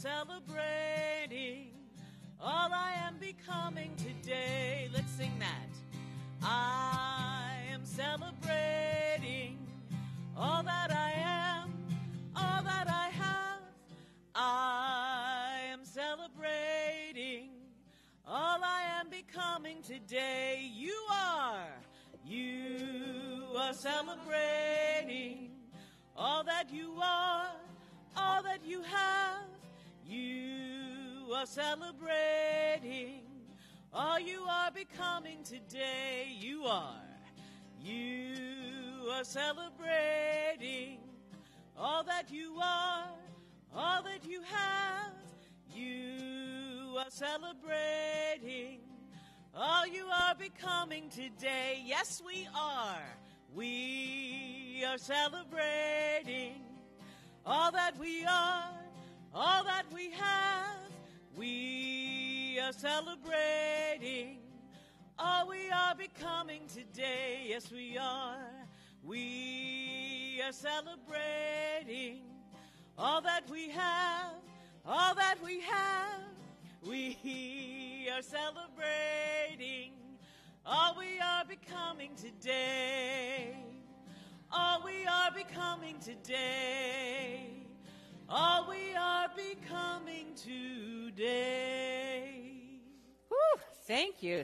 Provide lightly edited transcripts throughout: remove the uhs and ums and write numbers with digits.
celebrating all I am becoming today. Let's sing that. I am celebrating all that I am, all that I have. I am celebrating all I am becoming today. You are celebrating all that you are, all that you have. You are celebrating all you are becoming today. You are celebrating all that you are, all that you have. You are celebrating all you are becoming today. Yes, we are. We are celebrating all that we are, all that we have. We are celebrating all we are becoming today. Yes, we are. We are celebrating all that we have, all that we have. We are celebrating all we are becoming today. All we are becoming today. All we are becoming today. Whew, thank you,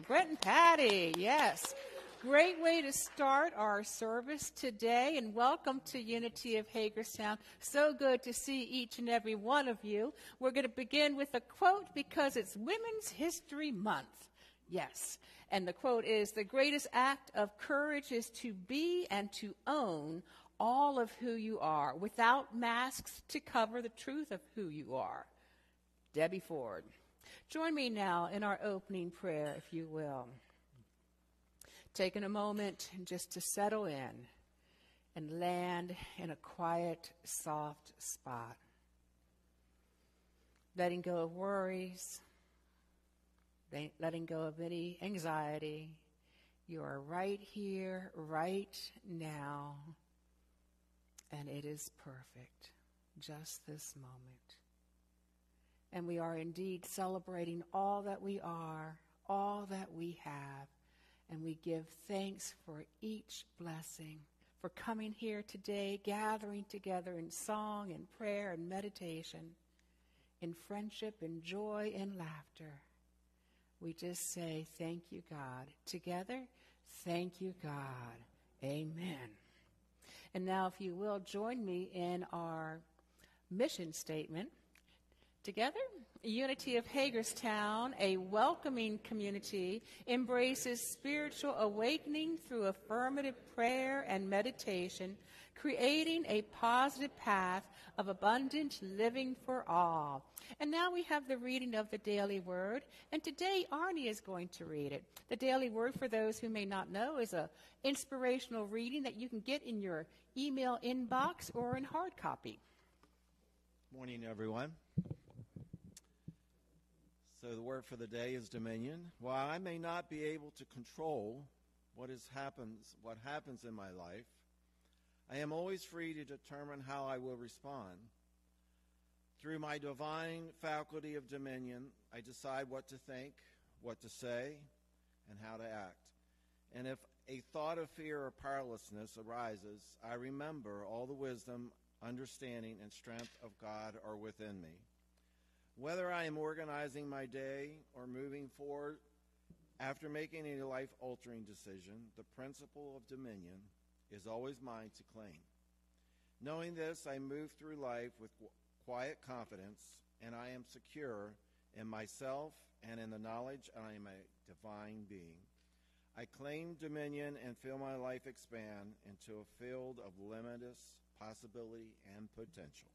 Brent and Patty. Yes, great way to start our service today, and welcome to Unity of Hagerstown. So good to see each and every one of you. We're going to begin with a quote because it's Women's History Month. Yes, and the quote is, "The greatest act of courage is to be and to own all of who you are, without masks to cover the truth of who you are." Debbie Ford. Join me now in our opening prayer, if you will. Taking a moment just to settle in and land in a quiet, soft spot. Letting go of worries, letting go of any anxiety. You are right here, right now, and it is perfect, just this moment. And we are indeed celebrating all that we are, all that we have, and we give thanks for each blessing, for coming here today, gathering together in song and prayer and meditation, in friendship and joy and laughter. We just say, thank you, God. Together, thank you, God. Amen. And now, if you will, join me in our mission statement. Together, Unity of Hagerstown, a welcoming community, embraces spiritual awakening through affirmative prayer and meditation, creating a positive path of abundant living for all. And now we have the reading of the Daily Word, and today Arnie is going to read it. The Daily Word, for those who may not know, is an inspirational reading that you can get in your email inbox or in hard copy. Morning, everyone. So the word for the day is dominion. While I may not be able to control what happens in my life, I am always free to determine how I will respond. Through my divine faculty of dominion, I decide what to think, what to say, and how to act. And if a thought of fear or powerlessness arises, I remember all the wisdom, understanding, and strength of God are within me. Whether I am organizing my day or moving forward after making a life-altering decision, the principle of dominion is always mine to claim. Knowing this, I move through life with quiet confidence, and I am secure in myself and in the knowledge I am a divine being. I claim dominion and feel my life expand into a field of limitless possibility and potential.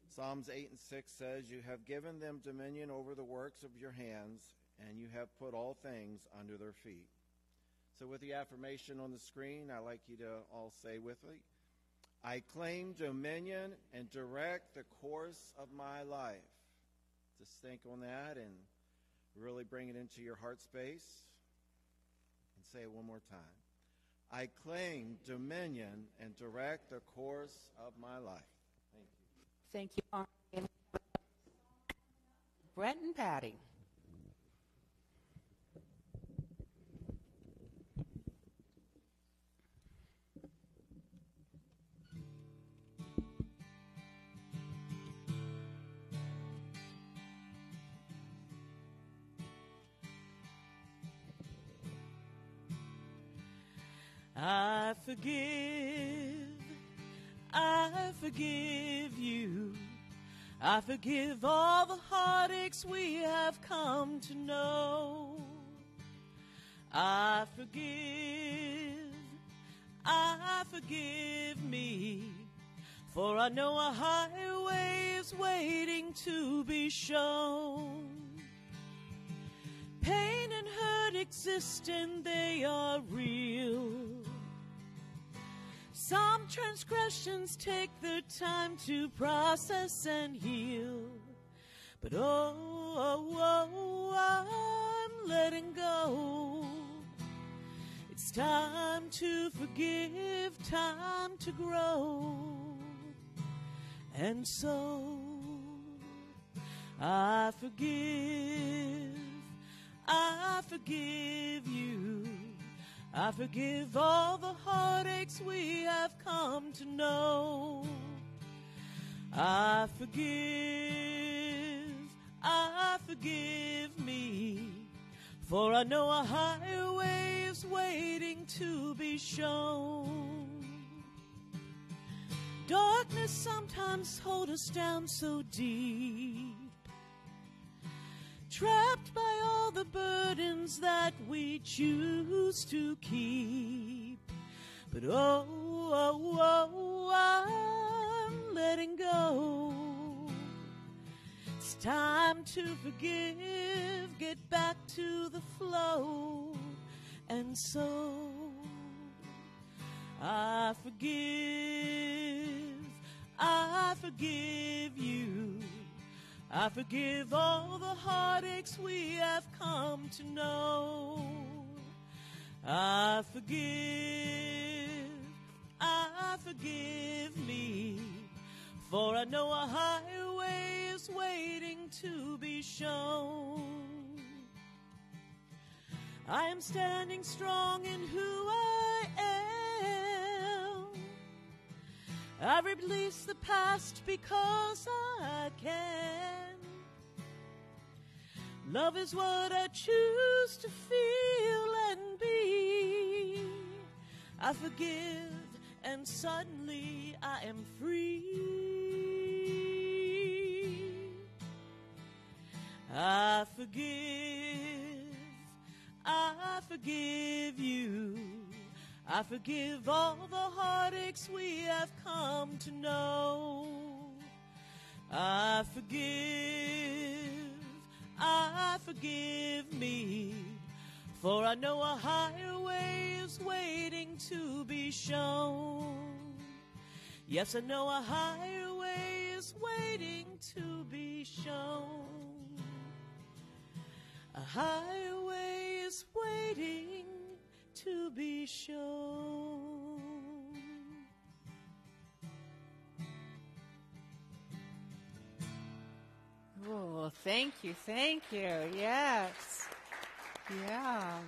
Psalms 8 and 6 says, "You have given them dominion over the works of your hands, and you have put all things under their feet." So with the affirmation on the screen, I'd like you to all say with me, I claim dominion and direct the course of my life. Just think on that and really bring it into your heart space. And say it one more time. I claim dominion and direct the course of my life. Thank you. Thank you, Arnie. Brent and Patty. I forgive you. I forgive all the heartaches we have come to know. I forgive me, for I know a highway is waiting to be shown. Pain and hurt exist and they are real. Some transgressions take their time to process and heal. But I'm letting go. It's time to forgive, time to grow. And so I forgive you. I forgive all the heartaches we have come to know. I forgive me, for I know a highway is waiting to be shown. Darkness sometimes holds us down so deep, trapped by all the burdens that we choose to keep. But I'm letting go. It's time to forgive, get back to the flow. And so I forgive you. I forgive all the heartaches we have come to know. I forgive me, for I know a highway is waiting to be shown. I am standing strong in who I am. I release the past because I can. Love is what I choose to feel and be. I forgive, and suddenly I am free. I forgive you. I forgive all the heartaches we have come to know. I forgive me, for I know a highway is waiting to be shown. Yes, I know a highway is waiting to be shown. A highway is waiting to be shown. Oh, thank you. Yes. Yeah.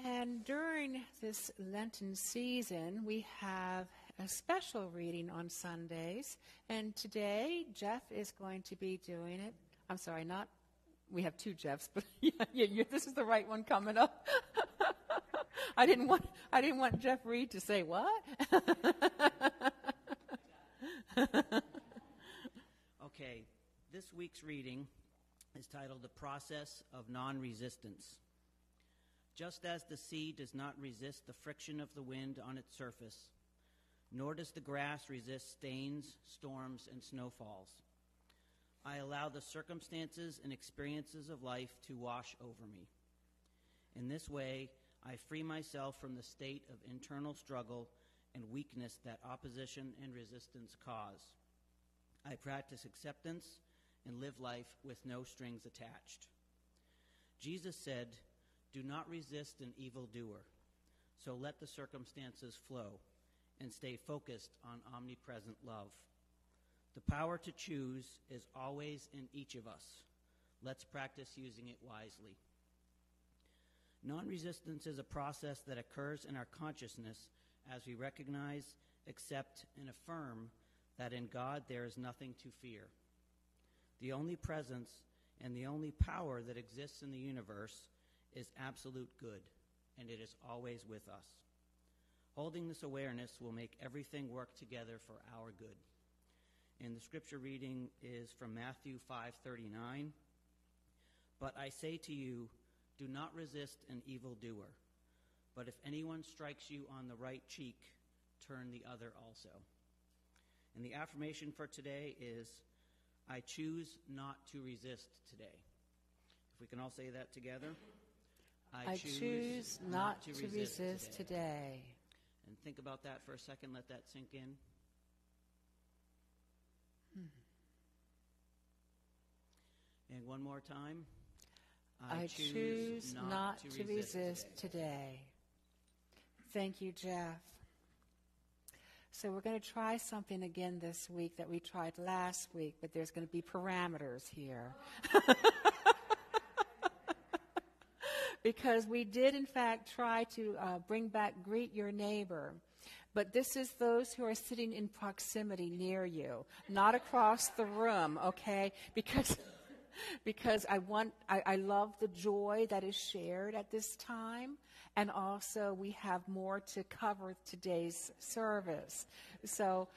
And during this Lenten season, we have a special reading on Sundays. And today, Jeff is going to be doing it. I'm sorry, we have two Jeffs, but this is the right one coming up. I didn't want Jeff Reed to say what? Okay, this week's reading is titled The Process of Non-Resistance. Just as the sea does not resist the friction of the wind on its surface, nor does the grass resist stains, storms, and snowfalls, I allow the circumstances and experiences of life to wash over me. In this way, I free myself from the state of internal struggle and weakness that opposition and resistance cause. I practice acceptance and live life with no strings attached. Jesus said, "Do not resist an evildoer, so let the circumstances flow and stay focused on omnipresent love. The power to choose is always in each of us. Let's practice using it wisely. Non-resistance is a process that occurs in our consciousness as we recognize, accept, and affirm that in God there is nothing to fear. The only presence and the only power that exists in the universe is absolute good, and it is always with us. Holding this awareness will make everything work together for our good. And the scripture reading is from Matthew 5:39. But I say to you, do not resist an evildoer. But if anyone strikes you on the right cheek, turn the other also. And the affirmation for today is, I choose not to resist today. If we can all say that together. I choose not to resist today. And think about that for a second. Let that sink in. And one more time. I choose not to resist today. Thank you, Jeff. So we're going to try something again this week that we tried last week, but there's going to be parameters here. Because we did, in fact, try to bring back greet your neighbor. But this is those who are sitting in proximity near you, not across the room, okay? Because I love the joy that is shared at this time. And also we have more to cover today's service. So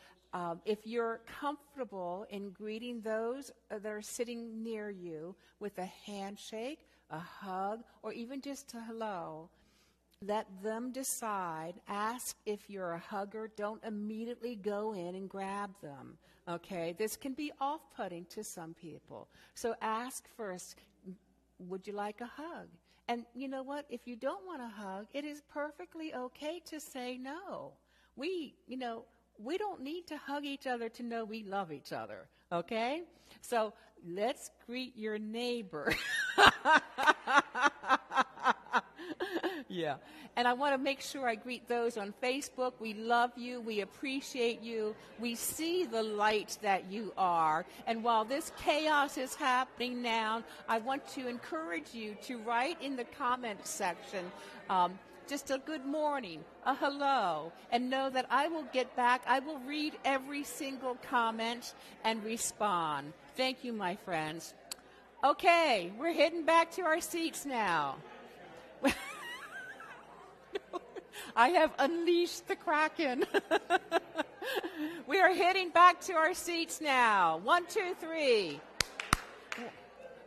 if you're comfortable in greeting those that are sitting near you with a handshake, a hug, or even just a hello, let them decide. Ask if you're a hugger. Don't immediately go in and grab them. Okay, this can be off-putting to some people. So ask first, would you like a hug? And you know what? If you don't want a hug, it is perfectly okay to say no. We don't need to hug each other to know we love each other. Okay? So let's greet your neighbor. Yeah. And I want to make sure I greet those on Facebook. We love you. We appreciate you. We see the light that you are. And while this chaos is happening now, I want to encourage you to write in the comment section just a good morning, a hello, and know that I will get back. I will read every single comment and respond. Thank you, my friends. Okay, we're heading back to our seats now. I have unleashed the Kraken. We are heading back to our seats now. 1, 2, 3.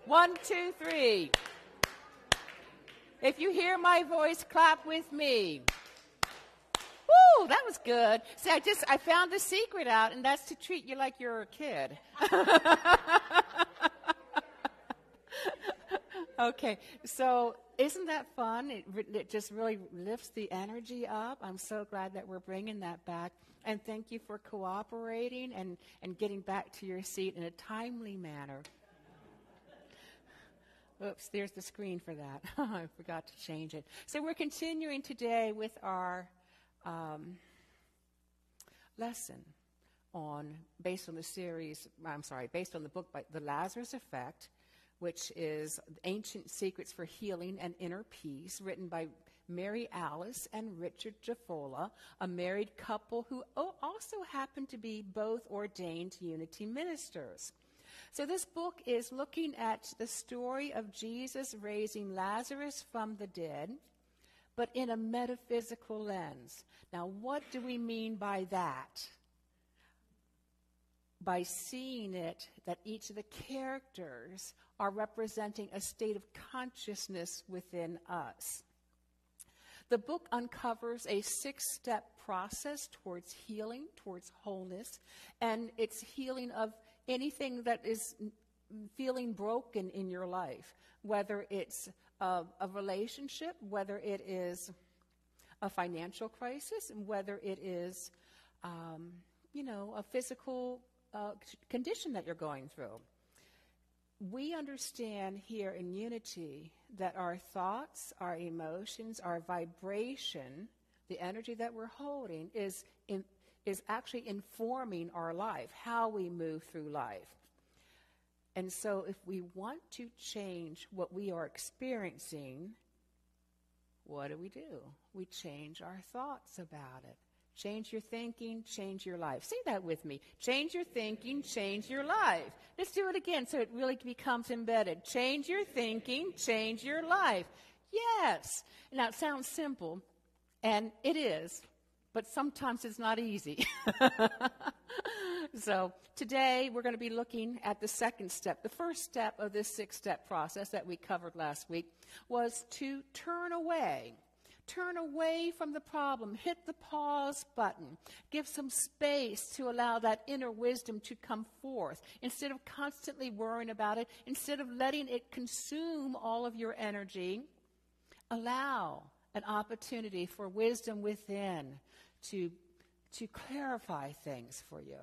1, 2, 3. If you hear my voice, clap with me. Woo, that was good. See, I found the secret out, and that's to treat you like you're a kid. Okay, so isn't that fun? It just really lifts the energy up. I'm so glad that we're bringing that back. And thank you for cooperating and getting back to your seat in a timely manner. Oops, there's the screen for that. I forgot to change it. So we're continuing today with our lesson based on the book by The Lazarus Effect, which is Ancient Secrets for Healing and Inner Peace, written by Mary Alice and Richard Jafolla, a married couple who also happen to be both ordained Unity ministers. So this book is looking at the story of Jesus raising Lazarus from the dead, but in a metaphysical lens. Now, what do we mean by that? By seeing it that each of the characters are representing a state of consciousness within us. The book uncovers a 6-step process towards healing, towards wholeness, and it's healing of anything that is feeling broken in your life, whether it's a relationship, whether it is a financial crisis, and whether it is, a physical condition that you're going through. We understand here in Unity that our thoughts, our emotions, our vibration, the energy that we're holding is is actually informing our life, how we move through life. And so if we want to change what we are experiencing, what do? We change our thoughts about it. Change your thinking, change your life. Say that with me. Change your thinking, change your life. Let's do it again so it really becomes embedded. Change your thinking, change your life. Yes. Now, it sounds simple, and it is, but sometimes it's not easy. So today we're going to be looking at the second step. The first step of this 6-step process that we covered last week was to turn away. Turn away from the problem. Hit the pause button. Give some space to allow that inner wisdom to come forth. Instead of constantly worrying about it, instead of letting it consume all of your energy, allow an opportunity for wisdom within to clarify things for you.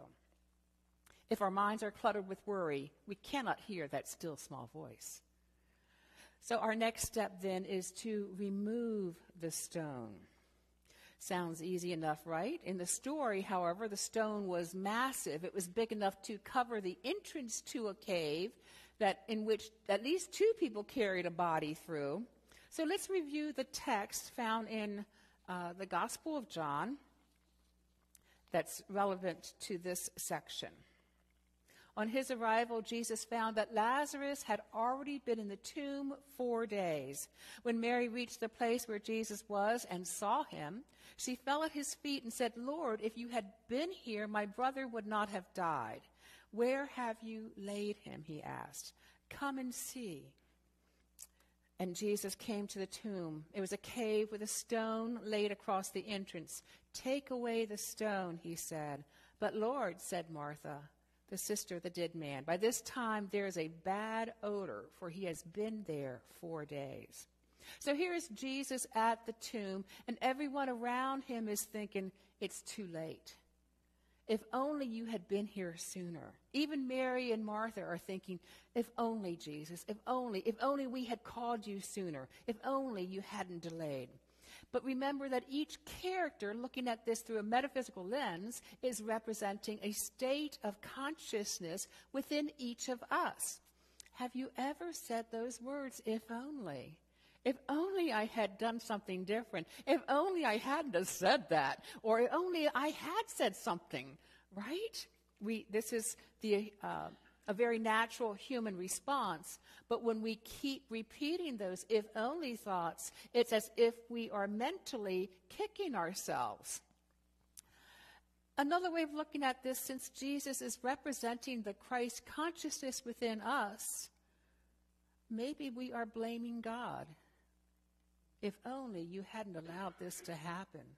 If our minds are cluttered with worry, we cannot hear that still small voice. So our next step then is to remove the stone. Sounds easy enough, right? In the story, however, the stone was massive. It was big enough to cover the entrance to a cave in which at least 2 people carried a body through. So let's review the text found in the Gospel of John that's relevant to this section. On his arrival, Jesus found that Lazarus had already been in the tomb 4 days. When Mary reached the place where Jesus was and saw him, she fell at his feet and said, "Lord, if you had been here, my brother would not have died. Where have you laid him?" he asked. "Come and see." And Jesus came to the tomb. It was a cave with a stone laid across the entrance. "Take away the stone," he said. "But Lord," said Martha, the sister of the dead man, "by this time there is a bad odor, for he has been there 4 days." So here is Jesus at the tomb, and everyone around him is thinking, it's too late. If only you had been here sooner. Even Mary and Martha are thinking, if only, Jesus, if only we had called you sooner, if only you hadn't delayed. But remember that each character, looking at this through a metaphysical lens, is representing a state of consciousness within each of us. Have you ever said those words, if only? If only I had done something different. If only I hadn't have said that. Or if only I had said something, right? This is a very natural human response. But when we keep repeating those if only thoughts, it's as if we are mentally kicking ourselves. Another way of looking at this, since Jesus is representing the Christ consciousness within us, maybe we are blaming God. If only you hadn't allowed this to happen.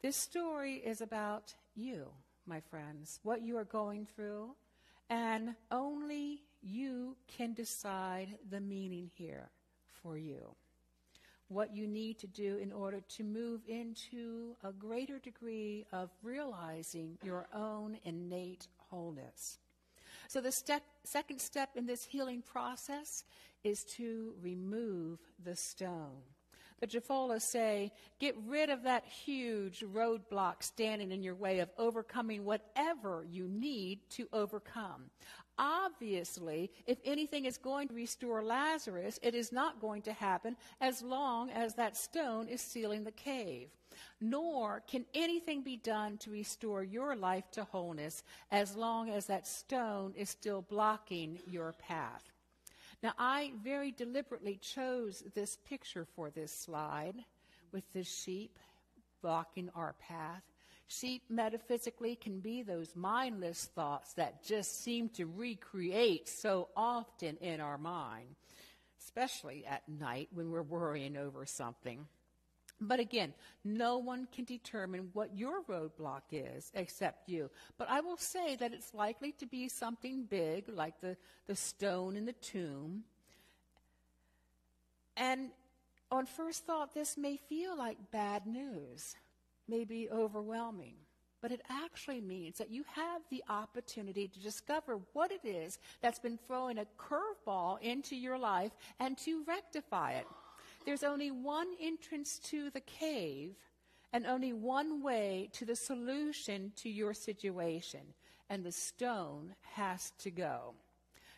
This story is about you, my friends, what you are going through, and only you can decide the meaning here for you. What you need to do in order to move into a greater degree of realizing your own innate wholeness. So the second step in this healing process is to remove the stone. The Jafolla say, get rid of that huge roadblock standing in your way of overcoming whatever you need to overcome. Obviously, if anything is going to restore Lazarus, it is not going to happen as long as that stone is sealing the cave. Nor can anything be done to restore your life to wholeness as long as that stone is still blocking your path. Now, I very deliberately chose this picture for this slide with the sheep blocking our path. Sheep metaphysically can be those mindless thoughts that just seem to recreate so often in our mind, especially at night when we're worrying over something. But again, no one can determine what your roadblock is except you. But I will say that it's likely to be something big, like the stone in the tomb. And on first thought, this may feel like bad news, may be overwhelming. But it actually means that you have the opportunity to discover what it is that's been throwing a curveball into your life and to rectify it. There's only one entrance to the cave, and only one way to the solution to your situation, and the stone has to go.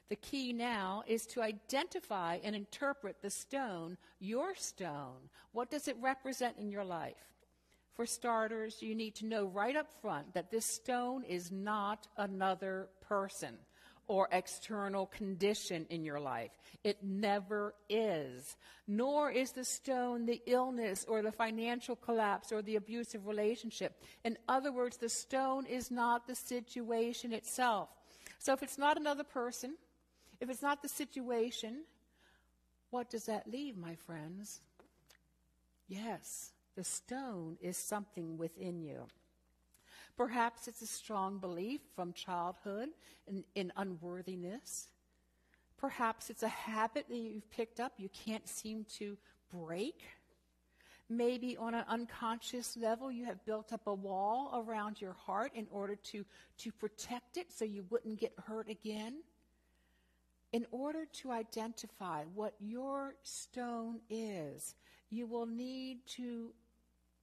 The key now is to identify and interpret the stone, your stone. What does it represent in your life? For starters, you need to know right up front that this stone is not another person or external condition in your life. It never is. Nor is the stone the illness or the financial collapse or the abusive relationship. In other words, the stone is not the situation itself. So if it's not another person, if it's not the situation, what does that leave, my friends? Yes, the stone is something within you. Perhaps it's a strong belief from childhood in unworthiness. Perhaps it's a habit that you've picked up you can't seem to break. Maybe on an unconscious level you have built up a wall around your heart in order to protect it so you wouldn't get hurt again. In order to identify what your stone is, you will need to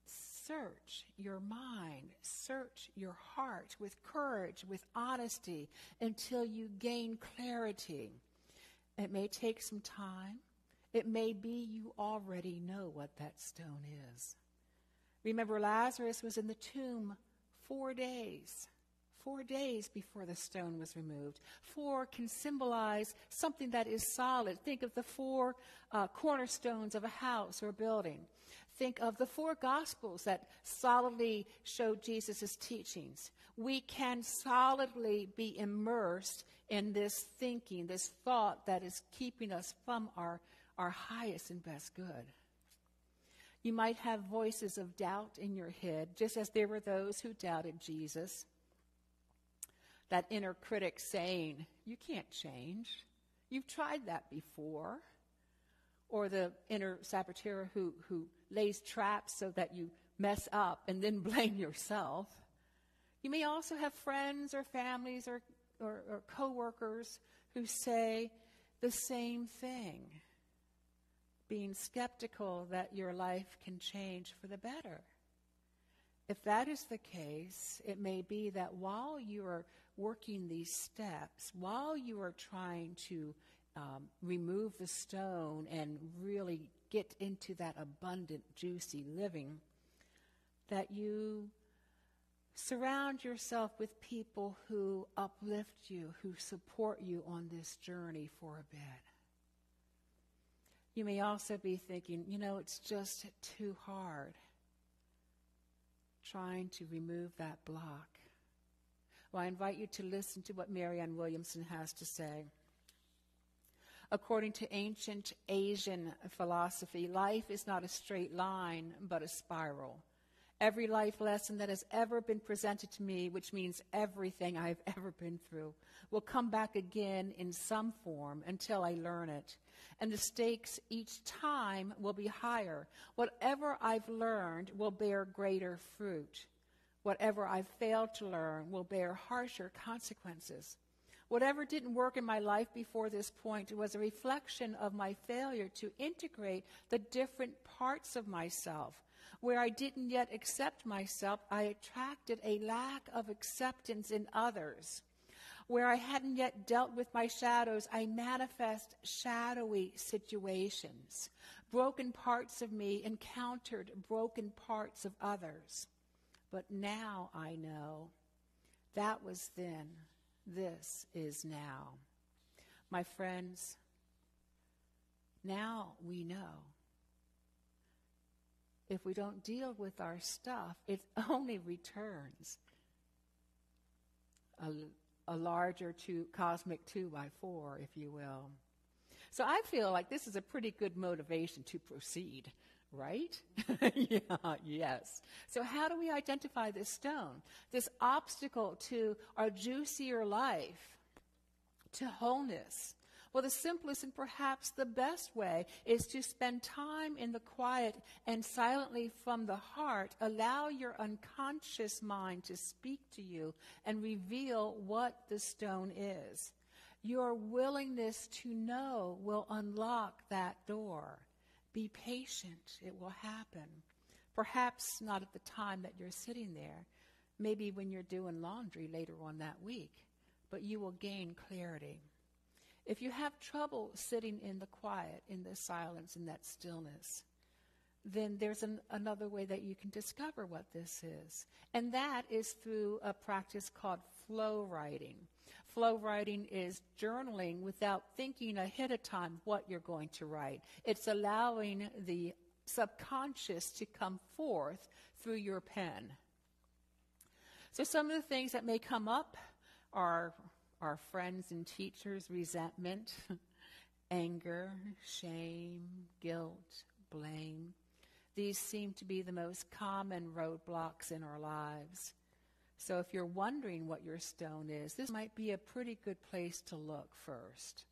search your mind, search your heart with courage, with honesty, until you gain clarity. It may take some time. It may be you already know what that stone is. Remember, Lazarus was in the tomb 4 days. 4 days before the stone was removed. 4 can symbolize something that is solid. Think of the 4 cornerstones of a house or a building. Think of the 4 Gospels that solidly show Jesus' teachings. We can solidly be immersed in this thinking, this thought that is keeping us from our highest and best good. You might have voices of doubt in your head, just as there were those who doubted Jesus. That inner critic saying, you can't change. You've tried that before. Or the inner saboteur who lays traps so that you mess up and then blame yourself. You may also have friends or families or co-workers who say the same thing, being skeptical that your life can change for the better. If that is the case, it may be that while you are working these steps, while you are trying to remove the stone and really get into that abundant, juicy living, that you surround yourself with people who uplift you, who support you on this journey for a bit. You may also be thinking, it's just too hard trying to remove that block. Well, I invite you to listen to what Marianne Williamson has to say. According to ancient Asian philosophy, life is not a straight line, but a spiral. Every life lesson that has ever been presented to me, which means everything I've ever been through, will come back again in some form until I learn it. And the stakes each time will be higher. Whatever I've learned will bear greater fruit. Whatever I've failed to learn will bear harsher consequences. Whatever didn't work in my life before this point was a reflection of my failure to integrate the different parts of myself. Where I didn't yet accept myself, I attracted a lack of acceptance in others. Where I hadn't yet dealt with my shadows, I manifest shadowy situations. Broken parts of me encountered broken parts of others. But now I know that was then. This is now. My friends, now we know. If we don't deal with our stuff, it only returns a larger cosmic 2x4, if you will. So I feel like this is a pretty good motivation to proceed, right? Yeah, yes. So how do we identify this stone, this obstacle to our juicier life, to wholeness? Well, the simplest and perhaps the best way is to spend time in the quiet and silently from the heart. Allow your unconscious mind to speak to you and reveal what the stone is. Your willingness to know will unlock that door. Be patient. It will happen. Perhaps not at the time that you're sitting there. Maybe when you're doing laundry later on that week. But you will gain clarity. If you have trouble sitting in the quiet, in the silence, in that stillness, then there's another way that you can discover what this is. And that is through a practice called flow writing. Flow writing is journaling without thinking ahead of time what you're going to write. It's allowing the subconscious to come forth through your pen. So some of the things that may come up are our friends and teachers' resentment, anger, shame, guilt, blame. These seem to be the most common roadblocks in our lives. So if you're wondering what your stone is, this might be a pretty good place to look first.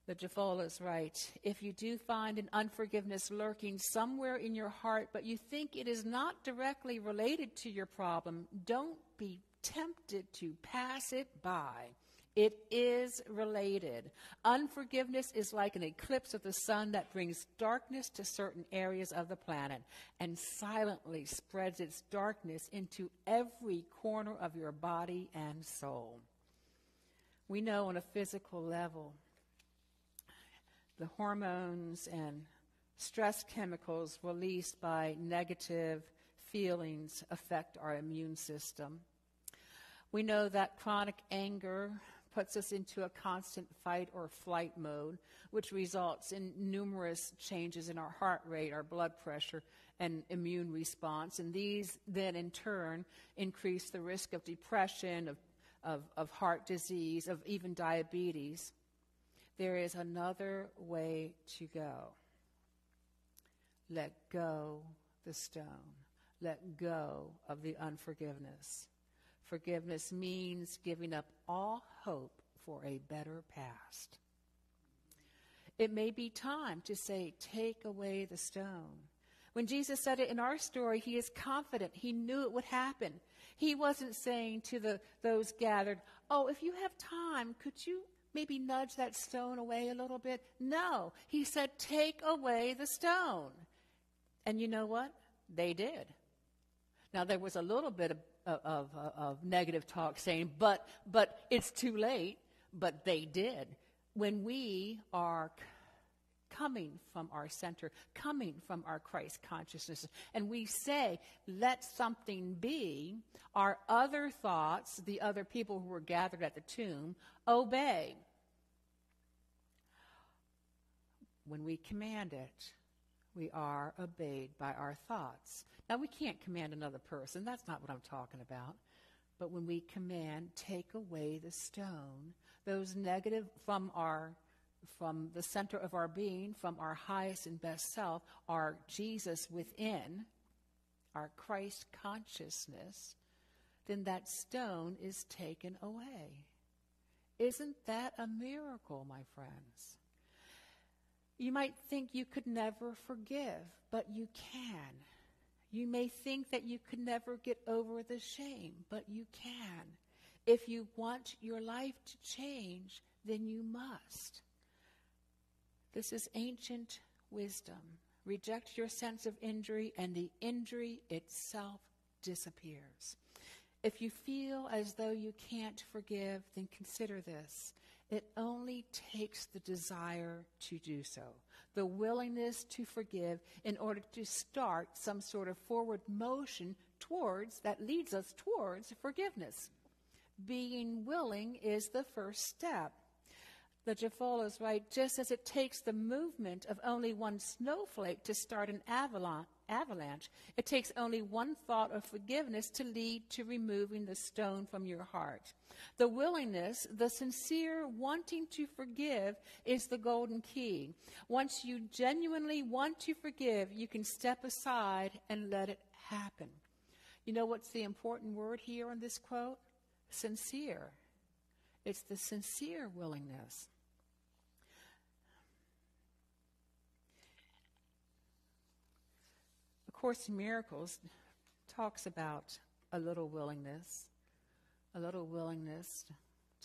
The Jafolla's right. If you do find an unforgiveness lurking somewhere in your heart, but you think it is not directly related to your problem, don't be tempted to pass it by. It is related. Unforgiveness is like an eclipse of the sun that brings darkness to certain areas of the planet and silently spreads its darkness into every corner of your body and soul. We know on a physical level, the hormones and stress chemicals released by negative feelings affect our immune system. We know that chronic anger puts us into a constant fight or flight mode, which results in numerous changes in our heart rate, our blood pressure, and immune response. And these then in turn increase the risk of depression, of heart disease, of even diabetes. There is another way to go. Let go the stone. Let go of the unforgiveness. Forgiveness means giving up all hope for a better past. It may be time to say, take away the stone. When Jesus said it in our story, he is confident. He knew it would happen. He wasn't saying to those gathered, oh, if you have time, could you maybe nudge that stone away a little bit? No. He said, take away the stone. And you know what? They did. Now, there was a little bit of negative talk saying, but it's too late. But they did. When we are coming from our center, coming from our Christ consciousness, and we say, let something be, our other thoughts, the other people who were gathered at the tomb, obey. When we command it, we are obeyed by our thoughts. Now, we can't command another person. That's not what I'm talking about. But when we command, take away the stone, those negative from the center of our being, from our highest and best self, our Jesus within, our Christ consciousness, then that stone is taken away. Isn't that a miracle, my friends? You might think you could never forgive, but you can. You may think that you could never get over the shame, but you can. If you want your life to change, then you must. This is ancient wisdom. Reject your sense of injury, and the injury itself disappears. If you feel as though you can't forgive, then consider this. It only takes the desire to do so, the willingness to forgive in order to start some sort of forward motion that leads us towards forgiveness. Being willing is the first step. The Jafolla is right. Just as it takes the movement of only one snowflake to start an avalanche, it takes only one thought of forgiveness to lead to removing the stone from your heart. The willingness, the sincere wanting to forgive is the golden key. Once you genuinely want to forgive, you can step aside and let it happen. You know what's the important word here in this quote? Sincere. It's the sincere willingness. A Course in Miracles talks about a little willingness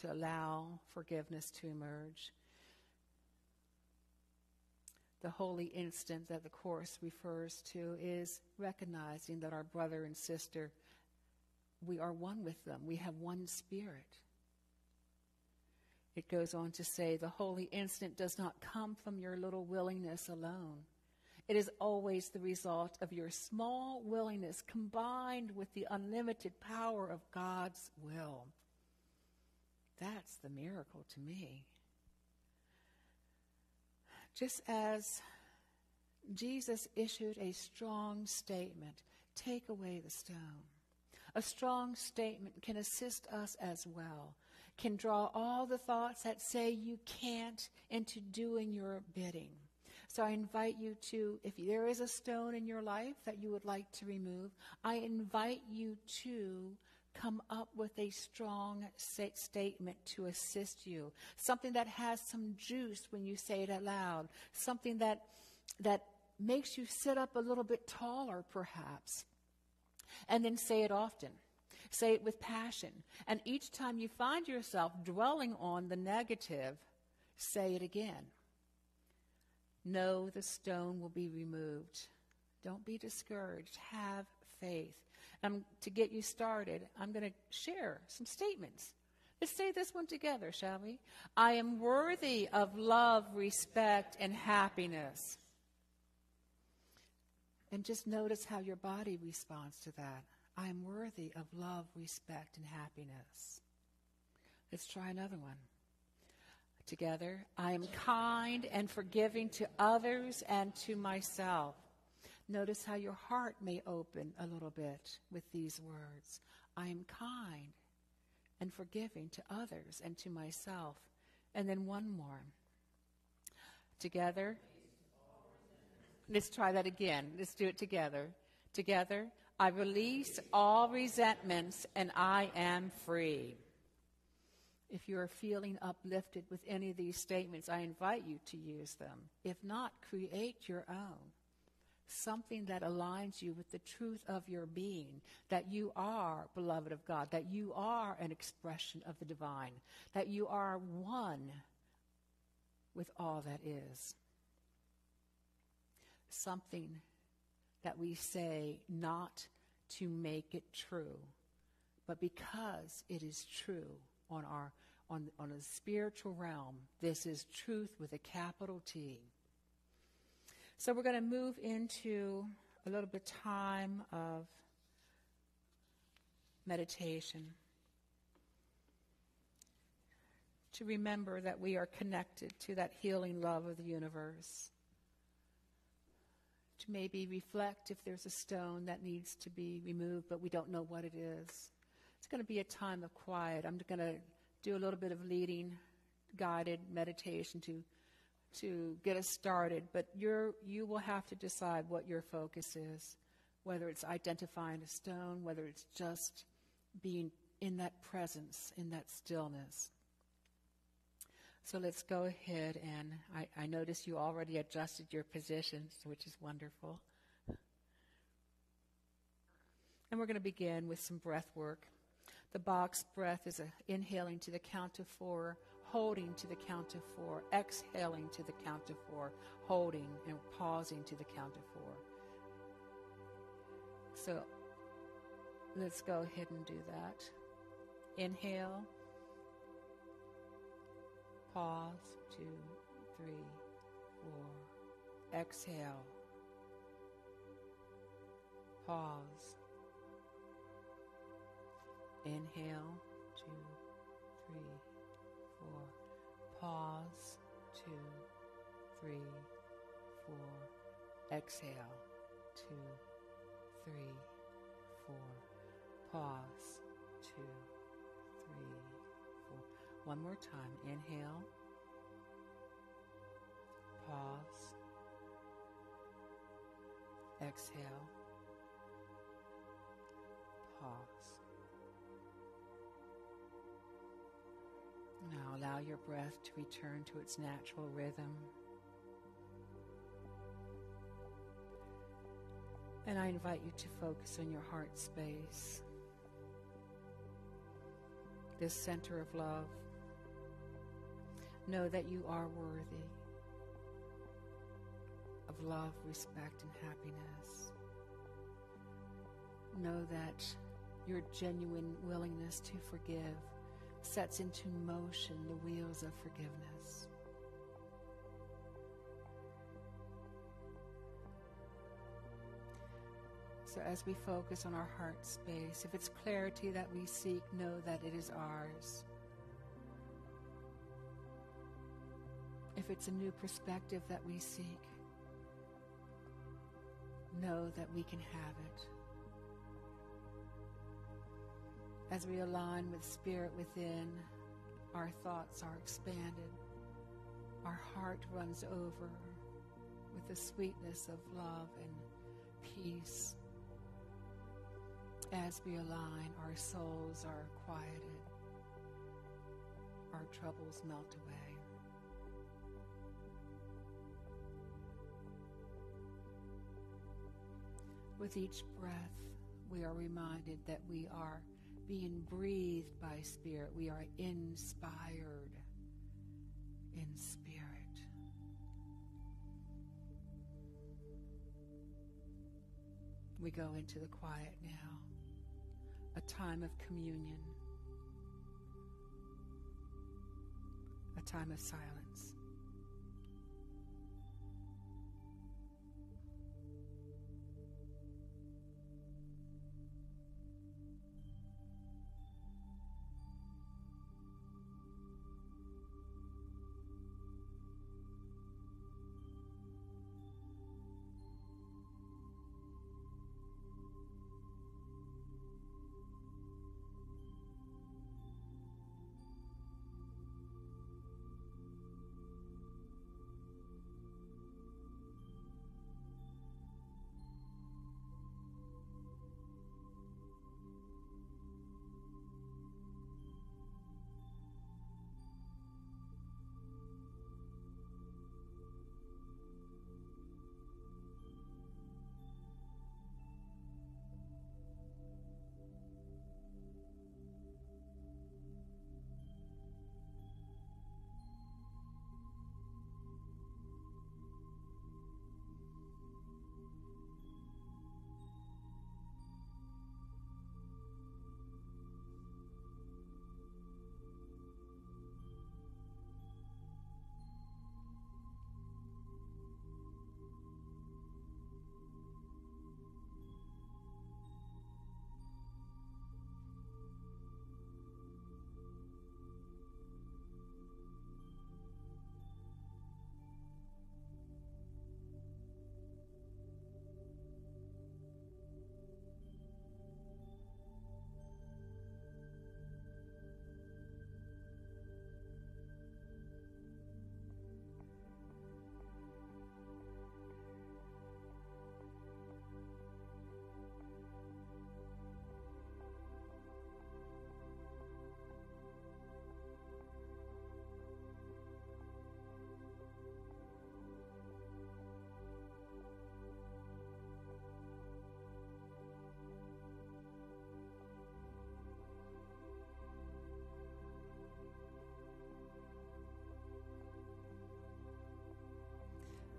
to allow forgiveness to emerge. The holy instant that the Course refers to is recognizing that our brother and sister, we are one with them. We have one spirit. It goes on to say, the holy instant does not come from your little willingness alone. It is always the result of your small willingness combined with the unlimited power of God's will. That's the miracle to me. Just as Jesus issued a strong statement, take away the stone. A strong statement can assist us as well, can draw all the thoughts that say you can't into doing your bidding. So I invite you to, if there is a stone in your life that you would like to remove, I invite you to come up with a strong statement to assist you. Something that has some juice when you say it aloud. Something that makes you sit up a little bit taller, perhaps. And then say it often. Say it with passion. And each time you find yourself dwelling on the negative, say it again. Know the stone will be removed. Don't be discouraged. Have faith. To get you started, I'm going to share some statements. Let's say this one together, shall we? I am worthy of love, respect, and happiness. And just notice how your body responds to that. I am worthy of love, respect, and happiness. Let's try another one. Together, I am kind and forgiving to others and to myself. Notice how your heart may open a little bit with these words. I am kind and forgiving to others and to myself. And then one more. Together. Let's try that again. Let's do it together. Together, I release all resentments and I am free. If you are feeling uplifted with any of these statements, I invite you to use them. If not, create your own. Something that aligns you with the truth of your being, that you are beloved of God, that you are an expression of the divine, that you are one with all that is. Something that we say not to make it true, but because it is true on a spiritual realm. This is truth with a capital T. So we're going to move into a little bit time of meditation to remember that we are connected to that healing love of the universe. To maybe reflect if there's a stone that needs to be removed, but we don't know what it is. It's going to be a time of quiet. I'm going to do a little bit of leading, guided meditation to get us started, but you will have to decide what your focus is, whether it's identifying a stone, whether it's just being in that presence, in that stillness. So let's go ahead, and I notice you already adjusted your positions, which is wonderful. And we're going to begin with some breath work. The box breath is inhaling to the count of 4, holding to the count of 4, exhaling to the count of 4, holding and pausing to the count of 4. So let's go ahead and do that. Inhale. Pause, 2, 3, 4. Exhale. Pause. Inhale, 2, 3, 4. Pause, 2, 3, 4. Exhale, 2, 3, 4. Pause, 2, 3, 4. One more time. Inhale. Pause. Exhale. Pause. Now allow your breath to return to its natural rhythm. And I invite you to focus on your heart space, this center of love. Know that you are worthy. of love, respect, and happiness. Know that your genuine willingness to forgive sets into motion the wheels of forgiveness. So as we focus on our heart space, if it's clarity that we seek, know that it is ours. If it's a new perspective that we seek, know that we can have it. As we align with Spirit within, our thoughts are expanded. Our heart runs over with the sweetness of love and peace. As we align, our souls are quieted. Our troubles melt away. With each breath, we are reminded that we are being breathed by Spirit. We are inspired in Spirit. We go into the quiet now, a time of communion, a time of silence.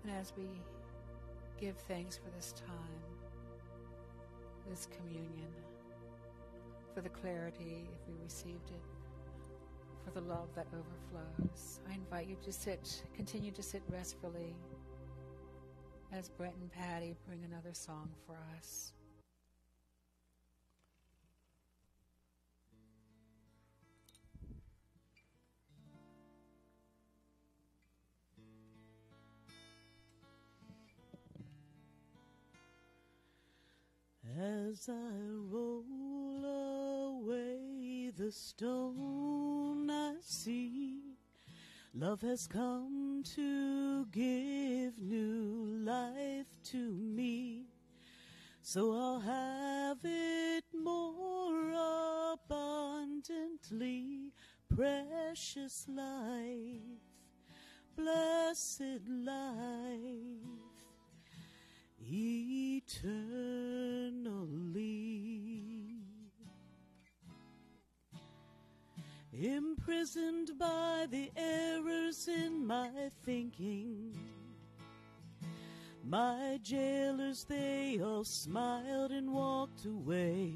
And as we give thanks for this time, this communion, for the clarity, if we received it, for the love that overflows, I invite you to continue to sit restfully as Brent and Patty bring another song for us. As I roll away the stone, I see love has come to give new life to me. So I'll have it more abundantly. Precious life, blessed life, eternally. Imprisoned by the errors in my thinking, My jailers, they all smiled and walked away.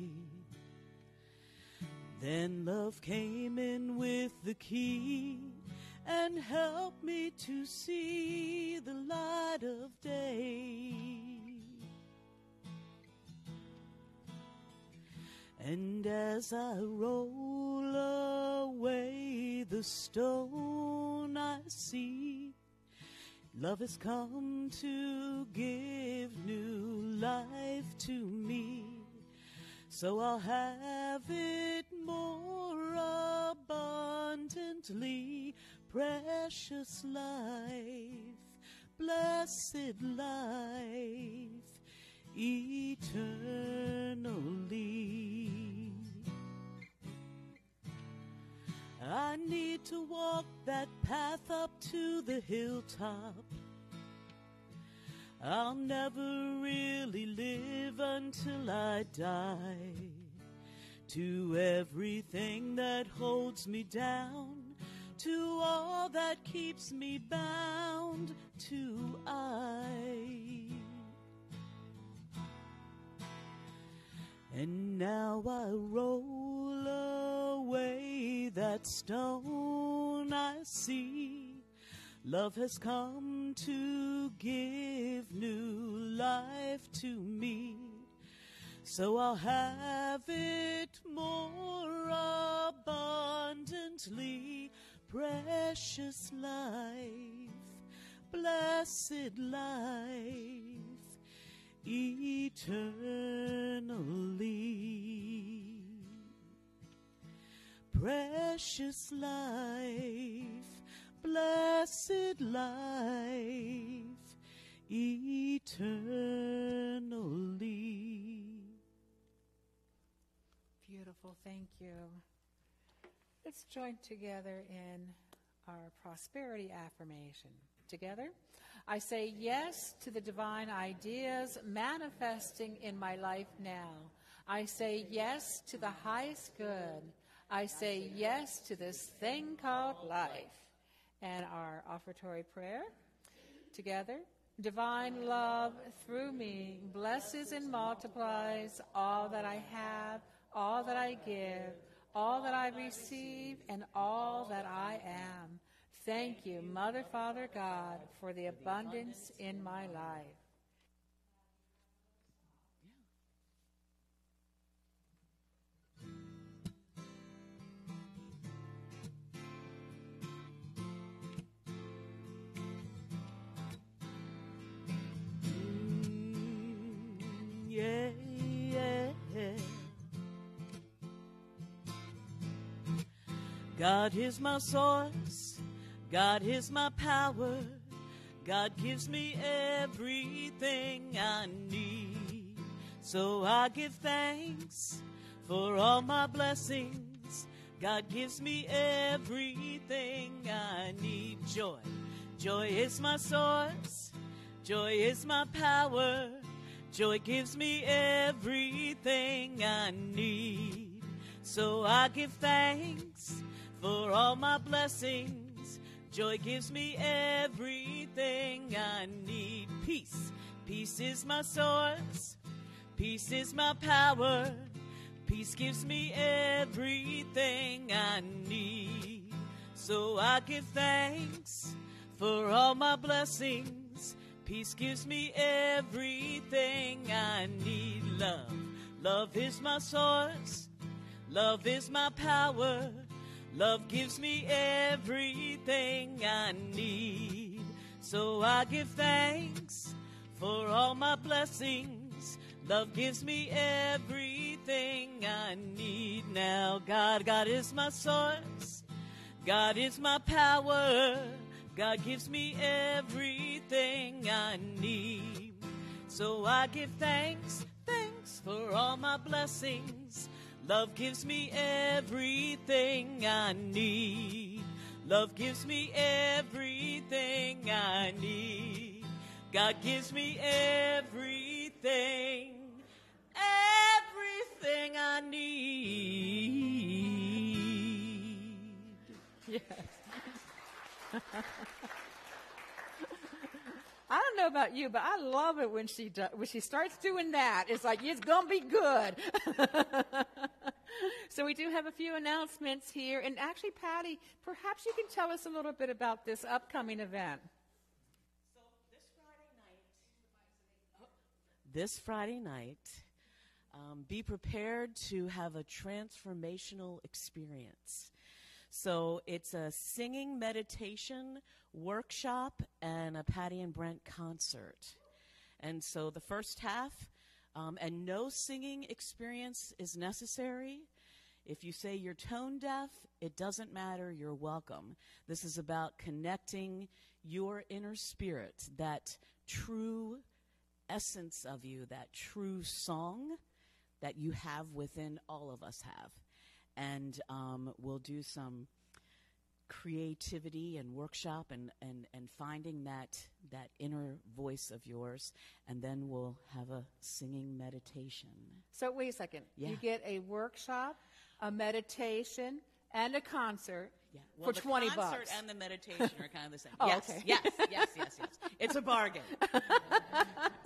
Then love came in with the key and helped me to see the light of day. And as I roll away the stone, I see love has come to give new life to me. So I'll have it more abundantly. Precious life, blessed life, eternally. I need to walk that path up to the hilltop. I'll never really live until I die. To everything that holds me down, to all that keeps me bound to I. And now I roll away that stone. I see love has come to give new life to me. So I'll have it more abundantly. Precious life, blessed life, eternally. Precious life, blessed life, eternally. Beautiful, thank you. Let's join together in our prosperity affirmation. Together, I say yes to the divine ideas manifesting in my life now. I say yes to the highest good. I say yes to this thing called life. And our offertory prayer. Together, divine love through me blesses and multiplies all that I have, all that I give, all that I receive, and all that I am. Thank you, Mother, Father, God, for the abundance in my life. Yeah, yeah. God is my source. God is my power. God gives me everything I need. So I give thanks for all my blessings. God gives me everything I need. Joy. Joy is my source. Joy is my power. Joy gives me everything I need. So I give thanks for all my blessings. Joy gives me everything I need. Peace. Peace is my source. Peace is my power. Peace gives me everything I need. So I give thanks for all my blessings. Peace gives me everything I need. Love. Love is my source. Love is my power. Love gives me everything I need. So I give thanks for all my blessings. Love gives me everything I need. Now God is my source. God is my power. God gives me everything I need. So I give thanks for all my blessings. Love gives me everything I need. Love gives me everything I need. God gives me everything I need. Yes. I don't know about you, but I love it when she starts doing that. It's like, it's going to be good. So we do have a few announcements here. And actually, Patty, perhaps you can tell us a little bit about this upcoming event. So this Friday night, be prepared to have a transformational experience. So it's a singing meditation workshop and a Patty and Brent concert. And so the first half, and no singing experience is necessary. If you say you're tone deaf, it doesn't matter. You're welcome. This is about connecting your inner spirit, that true essence of you, that true song that you have within, all of us have. And we'll do some creativity and workshop and finding that inner voice of yours, and then we'll have a singing meditation. So wait a second. Yeah. You get a workshop, a meditation, and a concert for $20. The concert and the meditation are kind of the same. Oh, yes, okay. yes. It's a bargain.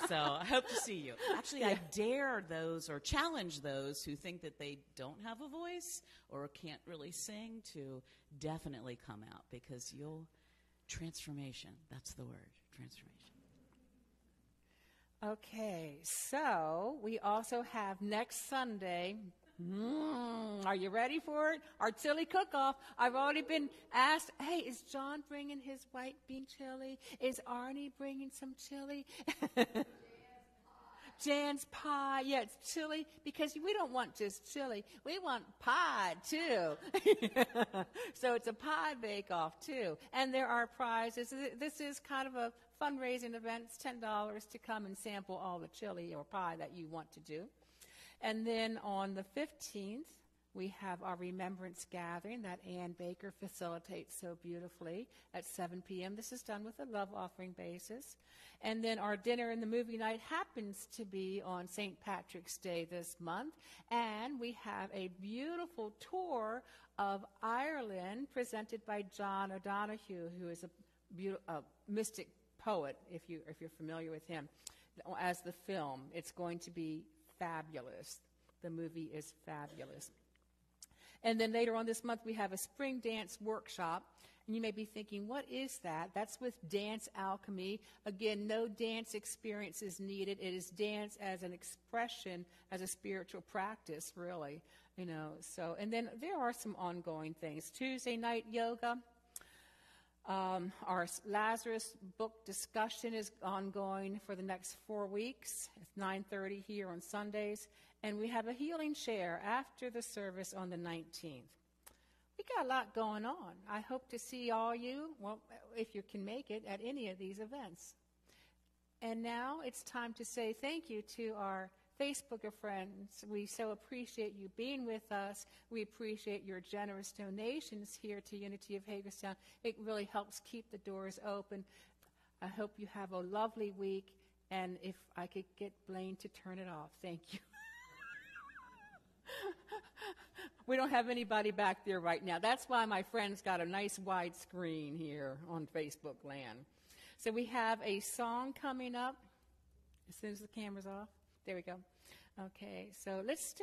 So I hope to see you. Actually, I dare those or challenge those who think that they don't have a voice or can't really sing to definitely come out, because transformation, that's the word, transformation. Okay, so we also have next Sunday. Are you ready for it? Our chili cook-off. I've already been asked, hey, is John bringing his white bean chili? Is Arnie bringing some chili? Jan's pie. Yeah, it's chili, because we don't want just chili. We want pie, too. So it's a pie bake-off, too. And there are prizes. This is kind of a fundraising event. It's $10 to come and sample all the chili or pie that you want to do. And then on the 15th, we have our remembrance gathering that Ann Baker facilitates so beautifully at 7 p.m. This is done with a love offering basis. And then our dinner and the movie night happens to be on St. Patrick's Day this month. And we have a beautiful tour of Ireland presented by John O'Donoghue, who is a mystic poet, if you're familiar with him, as the film. It's going to be fabulous. The movie is fabulous. And then later on this month, we have a spring dance workshop. And you may be thinking, what is that? That's with Dance Alchemy. Again, no dance experience is needed. It is dance as an expression, as a spiritual practice, really. So, and then there are some ongoing things. Tuesday night yoga. Our Lazarus book discussion is ongoing for the next 4 weeks. It's 9:30 here on Sundays. And we have a healing share after the service on the 19th. We got a lot going on. I hope to see all you, well, if you can make it, at any of these events. And now it's time to say thank you to our Facebooker friends. We so appreciate you being with us. We appreciate your generous donations here to Unity of Hagerstown. It really helps keep the doors open. I hope you have a lovely week. And if I could get Blaine to turn it off, thank you. We don't have anybody back there right now. That's why my friend's got a nice wide screen here on Facebook land. So we have a song coming up as soon as the camera's off. There we go. Okay, so let's